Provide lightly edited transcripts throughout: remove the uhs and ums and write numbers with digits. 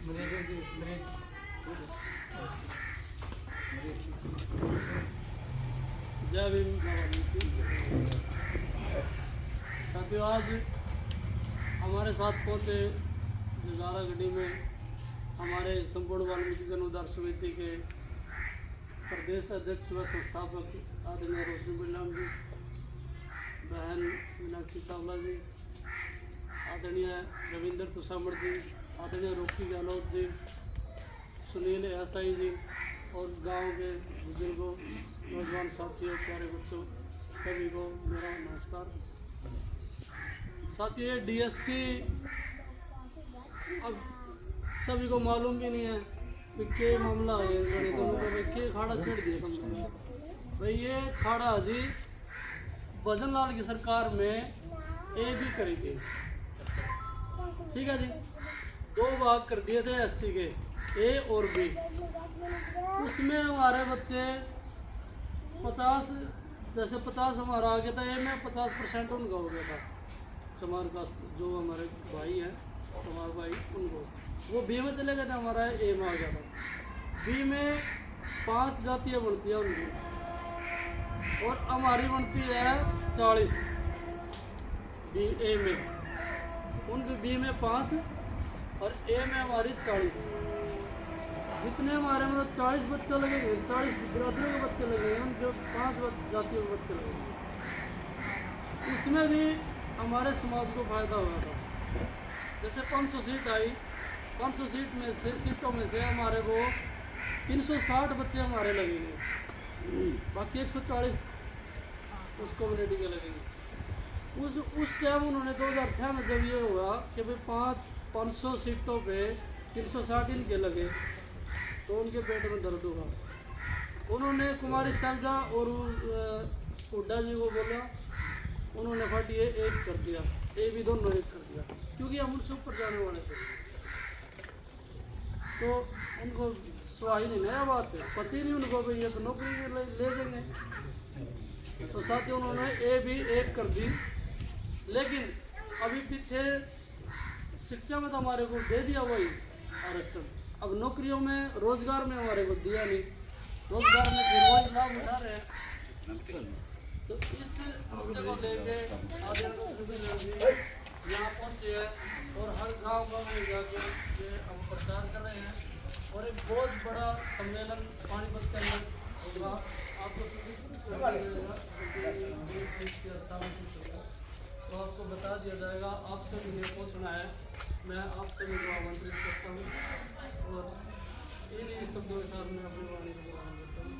जय भीम। साथियों, आज हमारे साथ पहुँचे जजारा गढ़ी में हमारे संपूर्ण वाल्मीकि जन उद्धार समिति के प्रदेश अध्यक्ष व संस्थापक आदरणीय रोशनी बिरलाम जी, बहन मीनाक्षी चावला जी, आदरणीय रविंद्र तुषामड़ जी, आदरणीय रोकी गहलोत जी, सुनील एहसाई जी और गांव के बुजुर्गों, नौजवान साथियों, प्यारे बच्चों, सभी को मेरा नमस्कार। साथियों, ये डीएससी अब सभी को मालूम भी नहीं है कि क्या मामला है। के खाड़ा छेड़ दिया कम भाई। ये खाड़ा जी भजन लाल की सरकार में ए भी करी थी, ठीक है जी। 2 भाग कर दिए थे एससी के, ए और बी। उसमें हमारे बच्चे 50, जैसे 50 हमारा आ गया था ए में, 50% उनका हो गया था। चमार का जो हमारे भाई हैं, चमार भाई, उनको वो बी में चले गए थे, हमारा ए में आ गया था। बी में 5 जातियाँ बनती है उनकी और हमारी बनती है 40 बी ए में। उनकी बी में 5 और ए में हमारी 40। जितने हमारे मतलब 40 बच्चे लगेंगे, 40 बिरादरियों के बच्चे लगेंगे, उनके 5 जातियों के बच्चे लगेंगे। उसमें भी हमारे समाज को फायदा हुआ था। जैसे 500 सीट आई, 500 सीटों में से हमारे को 360 बच्चे हमारे लगेंगे, बाकी 140 उस कम्युनिटी के लगेंगे। उस टाइम उन्होंने 2006 में जब ये हुआ कि भाई 500 सीटों पे 360 इनके लगे, तो उनके पेट में दर्द हुआ। उन्होंने कुमारी साहबजा और हुड्डा जी को बोला, उन्होंने फट ये एक कर दिया, ये भी दोनों एक कर दिया, क्योंकि हम उनसे ऊपर जाने वाले थे। तो उनको स्वाही नहीं नया बात है, पता ही नहीं उनको भाई ये तो नौकरी ले देंगे। तो साथ ही उन्होंने ए भी एक कर दी। लेकिन अभी पीछे शिक्षा में तो हमारे को दे दिया वही आरक्षण, अब नौकरियों में, रोजगार में हमारे को दिया नहीं। रोजगार में फिर वही लाभ उठा रहे हैं। तो इस मुद्दे को लेके यहाँ पहुँचे हैं और हर गांव में जाके ये हम प्रचार कर रहे हैं। और एक बहुत बड़ा सम्मेलन पानीपत के अंदर होगा, आपको तो आपको बता दिया जाएगा। आपसे मुझे पहुँचना है, मैं आपसे मुझे आमंत्रित करता हूँ और इन्हीं शब्दों के साथ मैं अपनी वाणी को बयान करता हूँ।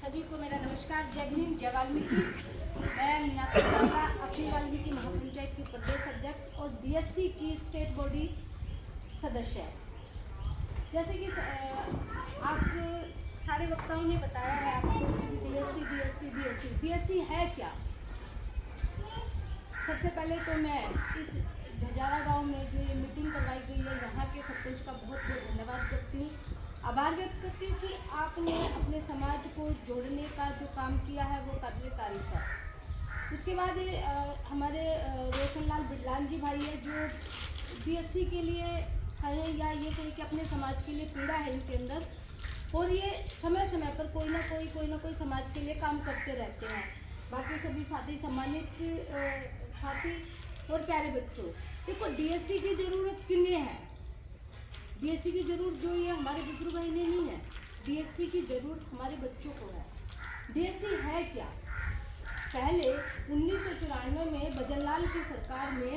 सभी को मेरा नमस्कार। जय भीम, जय वाल्मीकि। मैं मीनाक्षी चावला, अपनी वाल्मीकि महापंचायत की प्रदेश अध्यक्ष और डीएससी की स्टेट बॉडी सदस्य है। जैसे कि आप सारे वक्ताओं ने बताया है आपको डीएससी है क्या। सबसे पहले तो मैं इस जजारा गांव में जो ये मीटिंग करवाई गई है, यहाँ के सरपंच का बहुत बहुत धन्यवाद करती हूँ, आभार व्यक्त करती हूँ कि आपने अपने समाज को जोड़ने का जो काम किया है वो काबिल तारीफ है। उसके बाद हमारे रोशनलाल बिरलान जी भाई है, जो डीएससी के लिए है, या ये कहें कि अपने समाज के लिए पीड़ा है इनके अंदर, और ये समय समय पर कोई ना कोई समाज के लिए काम करते रहते हैं। बाकी सभी साथी, सम्मानित साथी और प्यारे बच्चों, देखो डीएससी की ज़रूरत किन्हें है? डीएससी की ज़रूरत जो ये हमारे बुजुर्ग भाई ने नहीं है, डीएससी की ज़रूरत हमारे बच्चों को है। डीएससी है क्या? पहले 1994 में भजनलाल की सरकार में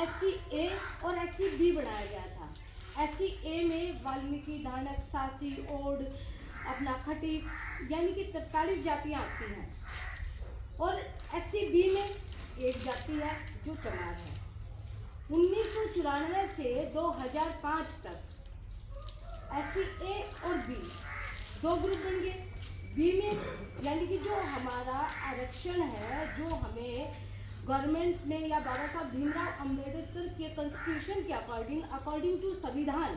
एससी ए और एससी बी बनाया गया था। एससी ए में वाल्मीकि, धानक, सासी, ओड, अपना खटीक, यानी कि 43 जातियाँ आती हैं, और एससी बी में एक जाति है जो चमार है। 1994 से 2005 तक एससी ए और बी 2 ग्रुप बन गए। बी में यानी कि जो हमारा आरक्षण है, जो हमें गवर्नमेंट ने या बाबा साहब भीमराव अंबेडकर के कॉन्स्टिट्यूशन के अकॉर्डिंग टू संविधान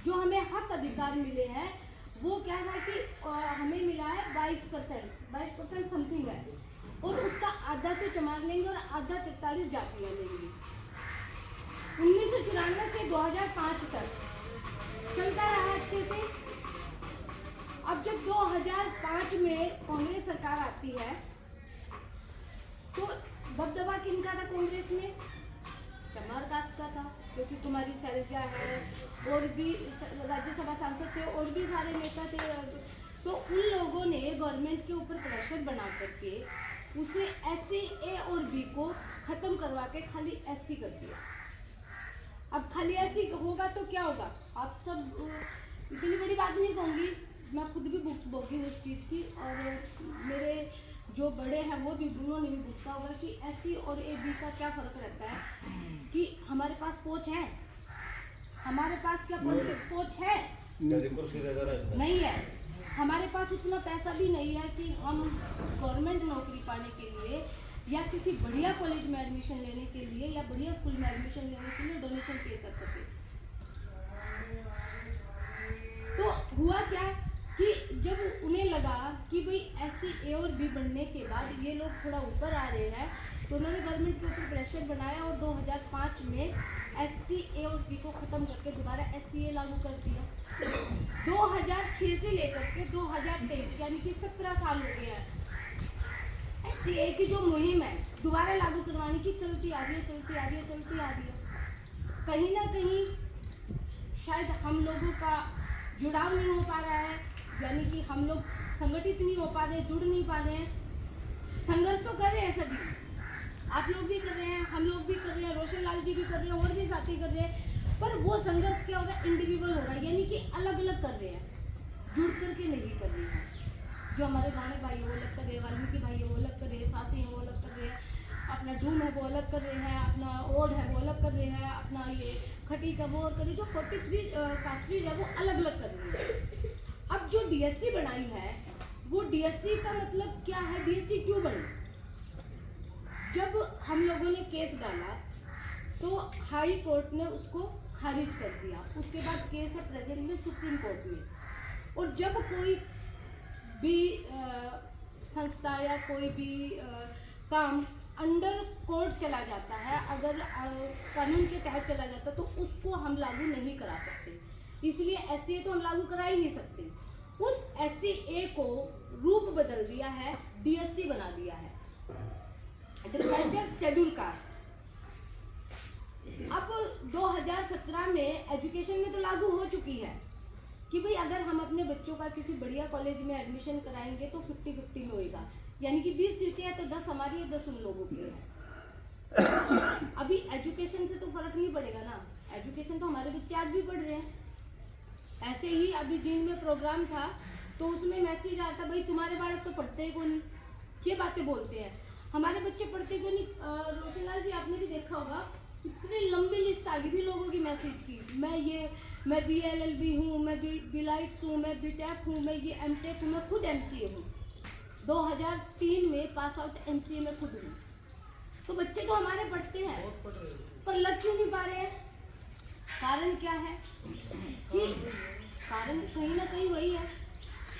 जो हमें हक अधिकार मिले हैं वो क्या था कि हमें मिला है 22% समथिंग है, और उसका आधा तो चमार लेंगे और आधा 43 जातियाँ लेंगी। 1994 से 2005 तक चलता रहा अच्छे से। अब जब 2005 में कांग्रेस सरकार आती है तो दबदबा किनका था कांग्रेस में? चमार कास्ट का था, क्योंकि कुमारी सैलजा है और भी राज्यसभा सांसद थे और भी सारे नेता थे। तो उन लोगों ने गवर्नमेंट के ऊपर प्रेशर बना करके उसे SC A और B को खत्म करवा के खाली SC कर दिया। अब खाली SC होगा तो क्या होगा? आप सब इतनी बड़ी बात नहीं कहूँगी, मैं खुद भी भोगी उस चीज़ की, और मेरे जो बड़े हैं वो भी, उन्होंने भी पूछा होगा कि SC और AB का क्या फ़र्क रहता है। कि हमारे पास पहुँच है, हमारे पास क्या पॉलिटिक्स पहुँच है? नहीं है। हमारे पास उतना पैसा भी नहीं है कि हम गवर्नमेंट नौकरी पाने के लिए या किसी बढ़िया कॉलेज में एडमिशन लेने के लिए या बढ़िया स्कूल में एडमिशन लेने के लिए डोनेशन पे कर सके। तो हुआ क्या कि जब उन्हें लगा कि भाई SC A और B बनने के बाद ये लोग थोड़ा ऊपर आ रहे हैं, तो उन्होंने गवर्नमेंट के ऊपर प्रेशर बनाया और 2005 में SC A और B को ख़त्म करके दोबारा SC A लागू कर दिया। 2006 से लेकर के 2023 यानी कि 17 साल हो गया है SC A की जो मुहिम है दोबारा लागू करवाने की चलती आ रही है। कहीं ना कहीं शायद हम लोगों का जुड़ाव नहीं हो पा रहा है, यानी कि हम लोग संगठित नहीं हो पा रहे, जुड़ नहीं पा रहे हैं। संघर्ष तो कर रहे हैं सभी, आप लोग भी कर रहे हैं, हम लोग भी कर रहे हैं, रोशन लाल जी भी कर रहे हैं, और भी साथी कर रहे हैं, पर वो संघर्ष क्या हो रहा है? इंडिविजुअल हो रहा है, यानी कि अलग अलग कर रहे हैं, जुड़ करके नहीं कर रहे हैं। जो हमारे गाने भाई वो अलग कर रहे हैं, वाल्मीकि भाई वो अलग कर रहे हैं, सासी हैं वो अलग कर रहे हैं, अपना डूम है वो अलग कर रहे हैं, अपना ओड है वो अलग कर रहे हैं, अपना ये खटी का वो और कर रहे हैं, जो 43 कास्ट्रीज है वो अलग अलग कर रहे हैं। अब जो DSC बनाई है वो DSC का मतलब क्या है? DSC क्यों बनी? जब हम लोगों ने केस डाला तो हाई कोर्ट ने उसको खारिज कर दिया, उसके बाद केस है प्रेजेंट में सुप्रीम कोर्ट में। और जब कोई भी संस्था या कोई भी काम अंडर कोर्ट चला जाता है, अगर कानून के तहत चला जाता है, तो उसको हम लागू नहीं करा सकते। इसलिए SC A तो हम लागू करा ही नहीं सकते। उस SC A को रूप बदल दिया है, DSC बना दिया है, एग्रीकल्चर शेड्यूल कास्ट। अब 2017 में एजुकेशन में तो लागू हो चुकी है कि भाई अगर हम अपने बच्चों का किसी बढ़िया कॉलेज में एडमिशन कराएंगे तो 50-50 में होएगा, यानी कि 20 सीटें हैं तो 10 हमारी है, 10 उन लोगों की है। अभी एजुकेशन से तो फर्क नहीं पड़ेगा ना, एजुकेशन तो हमारे बच्चे आज भी पढ़ रहे हैं। ऐसे ही अभी दिन में प्रोग्राम था तो उसमें मैसेज आया था, भाई तुम्हारे बालक तो पढ़ते ही कौन, ये बातें बोलते हैं, हमारे बच्चे पढ़ते क्यों नहीं। रोशनलाल जी आपने भी देखा होगा, इतनी लंबी लिस्ट आ गई थी लोगों की मैसेज की, मैं BLLB हूँ, मैं बिलाइट्स हूँ, मैं BTech हूँ, मैं ये MTech हूँ, मैं खुद MCA हूँ। 2003 में पास आउट MCA में खुद हूँ। तो बच्चे तो हमारे पढ़ते हैं पर लग क्यों नहीं पा रहे हैं? कारण क्या है? कि कारण कहीं ना कहीं वही है,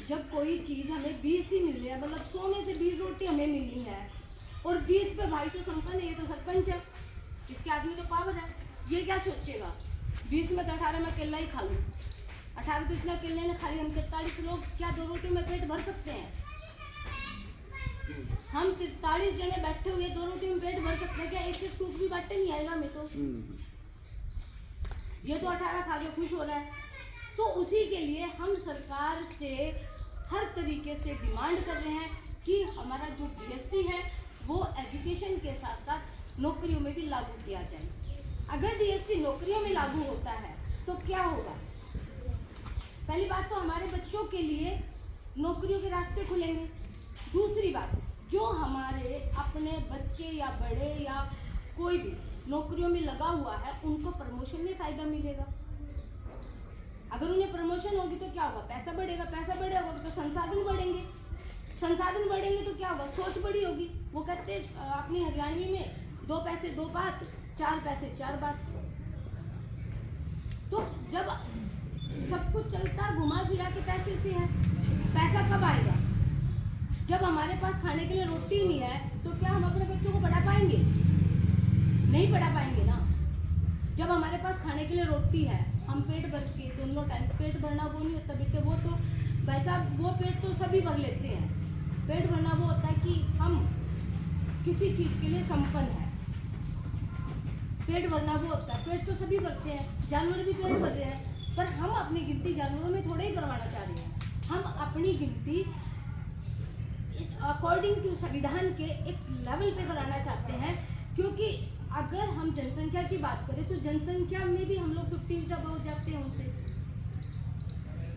जब कोई चीज़ हमें 20 ही मिल रही है, मतलब 100 में से 20 रोटी हमें मिलनी है, और 20 पे भाई तो संपन्न है, ये तो सरपंच है, इसके आदमी तो पावर है, ये क्या सोचेगा 20 में तो 18 में अकेला ही खा लूँ, 18 तो इतना अकेले ने खा लिया, हम 43 लोग क्या 2 रोटी में पेट भर सकते हैं? हम 43 जने बैठे हुए 2 रोटी में पेट भर सकते हैं क्या? एक एक टूक भी बांटने नहीं आएगा हमें तो, ये तो 18 खा के खुश हो रहा है। तो उसी के लिए हम सरकार से हर तरीके से डिमांड कर रहे हैं कि हमारा जो DSC है वो एजुकेशन के साथ साथ नौकरियों में भी लागू किया जाए। अगर DSC नौकरियों में लागू होता है तो क्या होगा? पहली बात तो हमारे बच्चों के लिए नौकरियों के रास्ते खुलेंगे। दूसरी बात, जो हमारे अपने बच्चे या बड़े या कोई भी नौकरियों में लगा हुआ है उनको प्रमोशन में फ़ायदा मिलेगा। अगर उन्हें प्रमोशन होगी तो क्या होगा? पैसा बढ़ेगा, पैसा बढ़ेगा तो संसाधन बढ़ेंगे, संसाधन बढ़ेंगे तो क्या होगा? सोच बड़ी होगी। वो कहते हैं अपनी हरियाणवी में 2 पैसे 2 बात, 4 पैसे 4 बात। तो जब सब कुछ चलता घुमा फिरा के पैसे से है। पैसा कब आएगा? जब हमारे पास खाने के लिए रोटी नहीं है तो क्या हम अपने बच्चों को पढ़ा पाएंगे? नहीं पढ़ा पाएंगे ना। जब हमारे पास खाने के लिए रोटी है, हम पेट भर के दोनों टाइम, पेट भरना वो नहीं होता बेटे, वो तो वैसा वो पेट तो सभी भर लेते हैं। पेट भरना वो होता है कि हम किसी चीज़ के लिए संपन्न है। पेट भरना वो होता है, पेट तो सभी भरते हैं, जानवर भी पेट भर रहे हैं, पर हम अपनी गिनती जानवरों में थोड़ा ही करवाना चाह रहे हैं। हम अपनी गिनती अकॉर्डिंग टू संविधान के एक लेवल पे कराना चाहते हैं, क्योंकि अगर हम जनसंख्या की बात करें तो जनसंख्या में भी हम लोग 50 से अबव जाते हैं उनसे।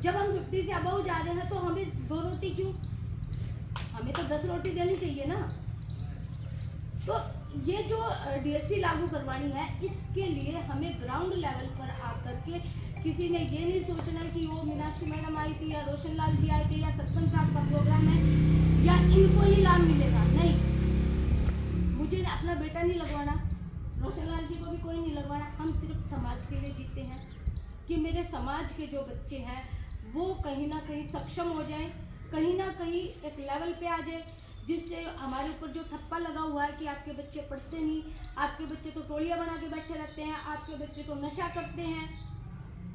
जब हम 50 से अबव जा रहे हैं तो हमें 2 रोटी क्यों? हमें तो 10 रोटी देनी चाहिए ना। तो ये जो डीएससी लागू करवानी है, इसके लिए हमें ग्राउंड लेवल पर आकर के किसी ने ये नहीं सोचना कि वो मीनाक्षी मैडम आई थी या रोशन लाल जी आए थे या सरपंच साहब का प्रोग्राम है या इनको ही लाभ मिलेगा। नहीं, मुझे अपना बेटा नहीं लगवाना, रोशन लाल जी को भी कोई नहीं लगवाना। हम सिर्फ समाज के लिए जीते हैं कि मेरे समाज के जो बच्चे हैं वो कहीं ना कहीं सक्षम हो जाएं, कहीं ना कहीं एक लेवल पे आ जाए, जिससे हमारे ऊपर जो थप्पा लगा हुआ है कि आपके बच्चे पढ़ते नहीं, आपके बच्चे तो टोलियाँ बना के बैठे रहते हैं, आपके बच्चे तो नशा करते हैं।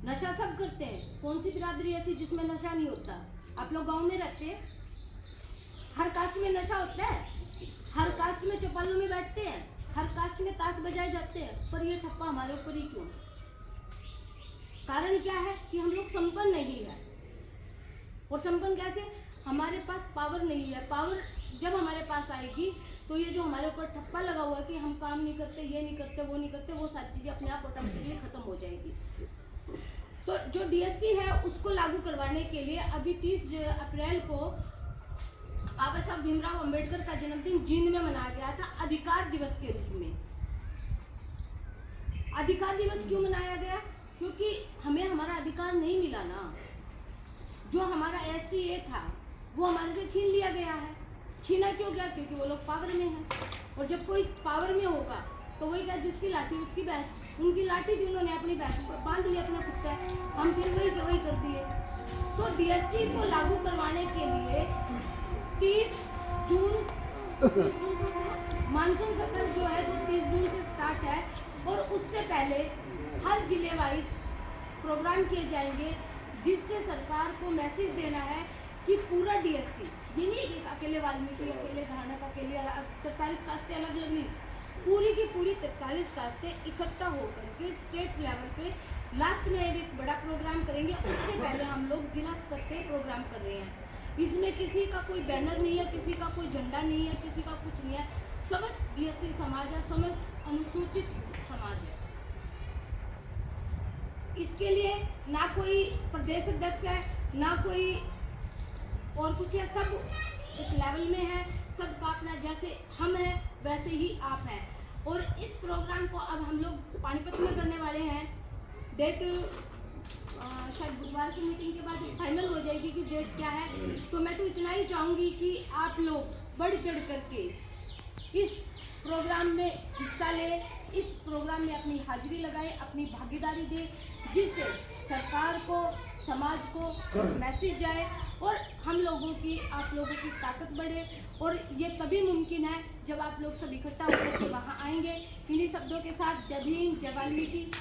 नशा सब करते हैं, कौन सी बिरादरी ऐसी जिसमें नशा नहीं होता? आप लोग गांव में रहते हैं, हर कास्ट में नशा होता है, हर कास्ट में चौपालों में बैठते हैं, हर कास्ट में ताश बजाए जाते हैं, पर ये ठप्पा हमारे ऊपर ही क्यों? कारण क्या है कि हम लोग संपन्न नहीं है। और संपन्न कैसे? हमारे पास पावर नहीं है। पावर जब हमारे पास आएगी तो ये जो हमारे ऊपर ठप्पा लगा हुआ है कि हम काम नहीं करते, ये नहीं करते, वो नहीं करते, वो सारी चीज़ें अपने आप ऑटोमेटिकली खत्म हो जाएगी। तो जो डीएससी है उसको लागू करवाने के लिए अभी 30 अप्रैल को बाबा साहब भीमराव अंबेडकर का जन्मदिन जींद में मनाया गया था अधिकार दिवस के रूप में। अधिकार दिवस क्यों मनाया गया? क्योंकि हमें हमारा अधिकार नहीं मिला ना। जो हमारा SCA था वो हमारे से छीन लिया गया है। छीना क्यों गया? क्योंकि वो लोग पावर में हैं, और जब कोई पावर में होगा तो वही क्या, जिसकी लाठी उसकी भैंस। उनकी लाठी थी, उन्होंने अपनी भैंस पर बांध लिया अपना कुत्ता, हम फिर वही कर दिए। तो डीएससी को लागू करवाने के लिए 30 जून मानसून सत्र जो है वो 30 जून से स्टार्ट है, और उससे पहले हर जिले वाइज प्रोग्राम किए जाएंगे, जिससे सरकार को मैसेज देना है कि पूरा डीएससी, ये नहीं कि अकेले वाल्मीकि, अकेले धानक, अकेले 43 कास्टें अलग अलग नहीं, पूरी की पूरी 43 कास्टें इकट्ठा होकर के स्टेट लेवल पे लास्ट में एक बड़ा प्रोग्राम करेंगे। उससे पहले हम लोग जिला स्तर पे प्रोग्राम कर रहे हैं। इसमें किसी का कोई बैनर नहीं है, किसी का कोई झंडा नहीं है, किसी का कुछ नहीं है, समस्त डीएससी समाज है, समस्त अनुसूचित समाज है। इसके लिए ना कोई प्रदेश अध्यक्ष है, ना कोई और कुछ है, सब एक लेवल में है, सबका अपना, जैसे हम हैं वैसे ही आप हैं। और इस प्रोग्राम को अब हम लोग पानीपत में करने वाले हैं। डेट शायद बुधवार की मीटिंग के बाद फाइनल हो जाएगी कि डेट क्या है। तो मैं तो इतना ही चाहूँगी कि आप लोग बढ़ चढ़ करके इस प्रोग्राम में हिस्सा लें, इस प्रोग्राम में अपनी हाजिरी लगाएं, अपनी भागीदारी दें, जिससे सरकार को, समाज को मैसेज जाए और हम लोगों की, आप लोगों की ताकत बढ़े। और ये तभी मुमकिन है जब आप लोग सब इकट्ठा होकर के वहाँ आएंगे। इन्हीं शब्दों के साथ जय भीम, जय वाल्मीकि।